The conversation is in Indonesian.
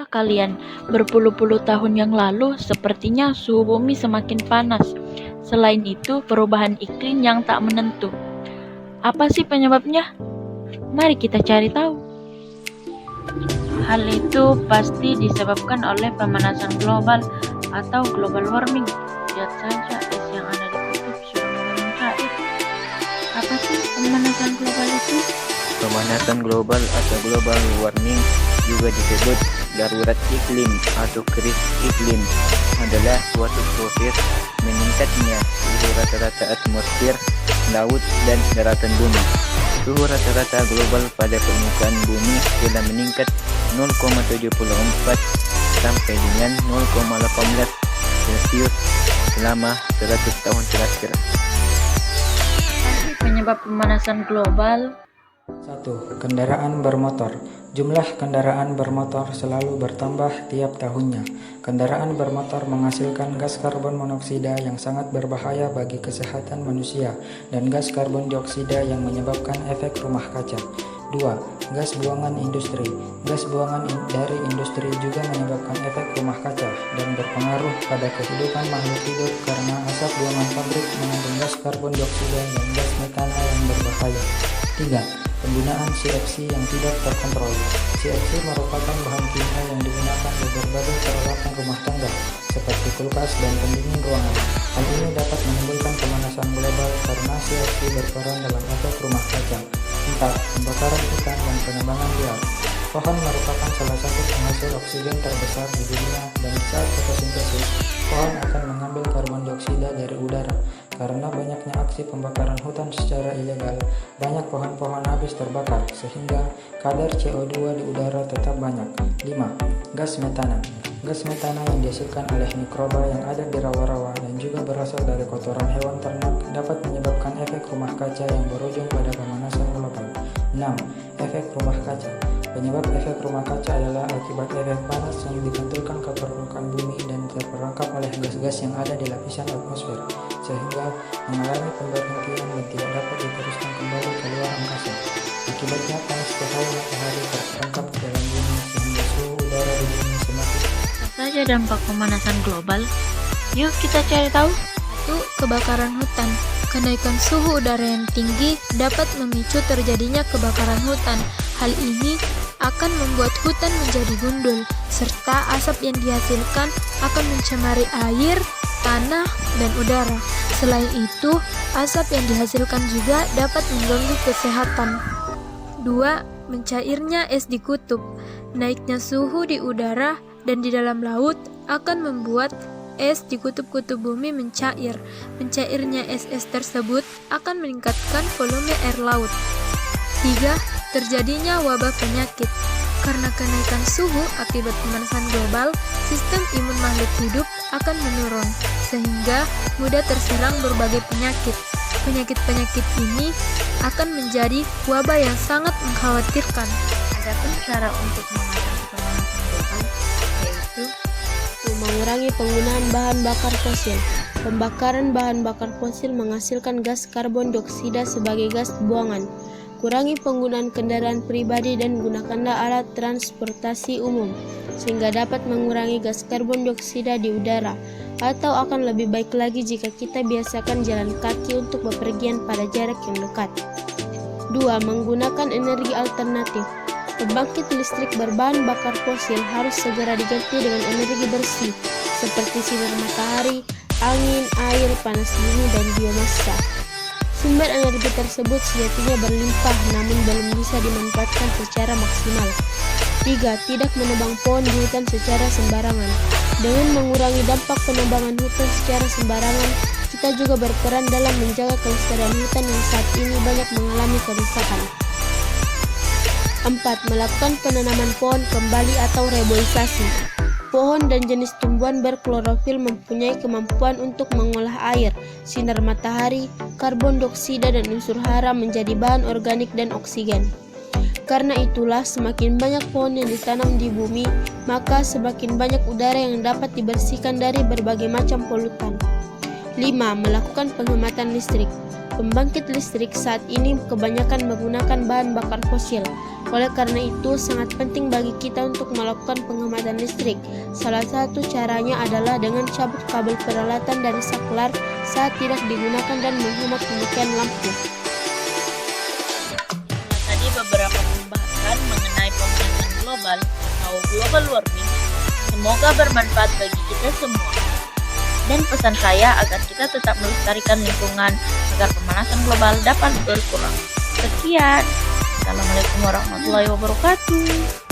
tahukah kalian, berpuluh-puluh tahun yang lalu sepertinya suhu bumi semakin panas. Selain itu, perubahan iklim yang tak menentu. Apa sih penyebabnya? Mari kita cari tahu. Hal itu pasti disebabkan oleh pemanasan global atau global warming. Lihat saja es yang ada di kutub sudah mulai mencair. Apa sih pemanasan global itu? Pemanasan global atau global warming juga disebut darurat iklim atau krisis iklim adalah suatu proses meningkatnya suhu rata-rata atmosfer, laut, dan daratan bumi. Suhu rata-rata global pada permukaan bumi telah meningkat 0,74 sampai dengan 0,18 Celcius selama 100 tahun terakhir. Apa penyebab pemanasan global? 1. Kendaraan bermotor. Jumlah kendaraan bermotor selalu bertambah tiap tahunnya. Kendaraan bermotor menghasilkan gas karbon monoksida yang sangat berbahaya bagi kesehatan manusia dan gas karbon dioksida yang menyebabkan efek rumah kaca. 2. Gas buangan industri. Gas buangan dari industri juga menyebabkan efek rumah kaca dan berpengaruh pada kehidupan makhluk hidup karena asap buangan pabrik mengandung gas karbon dioksida dan gas metana yang berbahaya. 3. Penggunaan CFC yang tidak terkontrol. CFC merupakan bahan kimia yang digunakan di berbagai peralatan rumah tangga, seperti kulkas dan pendingin ruangan. Hal ini dapat menimbulkan pemanasan global karena CFC berperan dalam efek rumah kaca. 4. Pembakaran hutan dan penebangan liar. Pohon merupakan salah satu penghasil oksigen terbesar di dunia dan saat fotosintesis, pohon akan mengambil karbon dioksida dari udara. Karena banyaknya aksi pembakaran hutan secara ilegal, banyak pohon-pohon habis terbakar, sehingga kadar CO2 di udara tetap banyak. 5. Gas metana. Gas metana yang dihasilkan oleh mikroba yang ada di rawa-rawa dan juga berasal dari kotoran hewan ternak dapat menyebabkan efek rumah kaca yang berujung pada pemanasan global. 6. Efek rumah kaca. Penyebab efek rumah kaca adalah akibat efek panas yang dipantulkan ke permukaan bumi dan terperangkap oleh gas-gas yang ada di lapisan atmosfer, sehingga mengalami pemberhentian dan tidak dapat diteruskan kembali ke luar angkasa. Akibatnya panas cahaya matahari terperangkap ke dalam bumi sehingga suhu udara di bumi semakin. Apa saja dampak pemanasan global? Yuk kita cari tahu. 1. Kebakaran hutan. Kenaikan suhu udara yang tinggi dapat memicu terjadinya kebakaran hutan. Hal ini akan membuat hutan menjadi gundul, serta asap yang dihasilkan akan mencemari air, tanah, dan udara. Selain itu, asap yang dihasilkan juga dapat mengganggu kesehatan. 2. Mencairnya es di kutub. Naiknya suhu di udara dan di dalam laut akan membuat es di kutub-kutub bumi mencair. Mencairnya es-es tersebut akan meningkatkan volume air laut. 3. Terjadinya wabah penyakit. Karena kenaikan suhu akibat pemanasan global, sistem imun makhluk hidup akan menurun, sehingga mudah terserang berbagai penyakit. Penyakit-penyakit ini akan menjadi wabah yang sangat mengkhawatirkan. Adapun cara untuk mengatasi pemanasan global, yaitu mengurangi penggunaan bahan bakar fosil. Pembakaran bahan bakar fosil menghasilkan gas karbon dioksida sebagai gas buangan. Kurangi penggunaan kendaraan pribadi dan gunakanlah alat transportasi umum, sehingga dapat mengurangi gas karbon dioksida di udara. Atau akan lebih baik lagi jika kita biasakan jalan kaki untuk bepergian pada jarak yang dekat. 2. Menggunakan energi alternatif. Pembangkit listrik berbahan bakar fosil harus segera diganti dengan energi bersih, seperti sinar matahari, angin, air, panas bumi, dan biomasa. Sumber energi tersebut sejatinya berlimpah namun belum bisa dimanfaatkan secara maksimal. 3. Tidak menebang pohon di hutan secara sembarangan. Dengan mengurangi dampak penebangan hutan secara sembarangan, kita juga berperan dalam menjaga kelestarian hutan yang saat ini banyak mengalami kerusakan. 4. Melakukan penanaman pohon kembali atau reboisasi. Pohon dan jenis tumbuhan berklorofil mempunyai kemampuan untuk mengolah air, sinar matahari, karbon dioksida, dan unsur hara menjadi bahan organik dan oksigen. Karena itulah, semakin banyak pohon yang ditanam di bumi, maka semakin banyak udara yang dapat dibersihkan dari berbagai macam polutan. 5. Melakukan penghematan listrik. Pembangkit listrik saat ini kebanyakan menggunakan bahan bakar fosil. Oleh karena itu, sangat penting bagi kita untuk melakukan penghematan listrik. Salah satu caranya adalah dengan cabut kabel peralatan dari saklar saat tidak digunakan dan menghemat pemakaian lampu. Tadi beberapa pembahasan mengenai pemanasan global atau global warming. Semoga bermanfaat bagi kita semua. Dan pesan saya agar kita tetap melestarikan lingkungan agar pemanasan global dapat berkurang. Sekian. Assalamualaikum warahmatullahi wabarakatuh.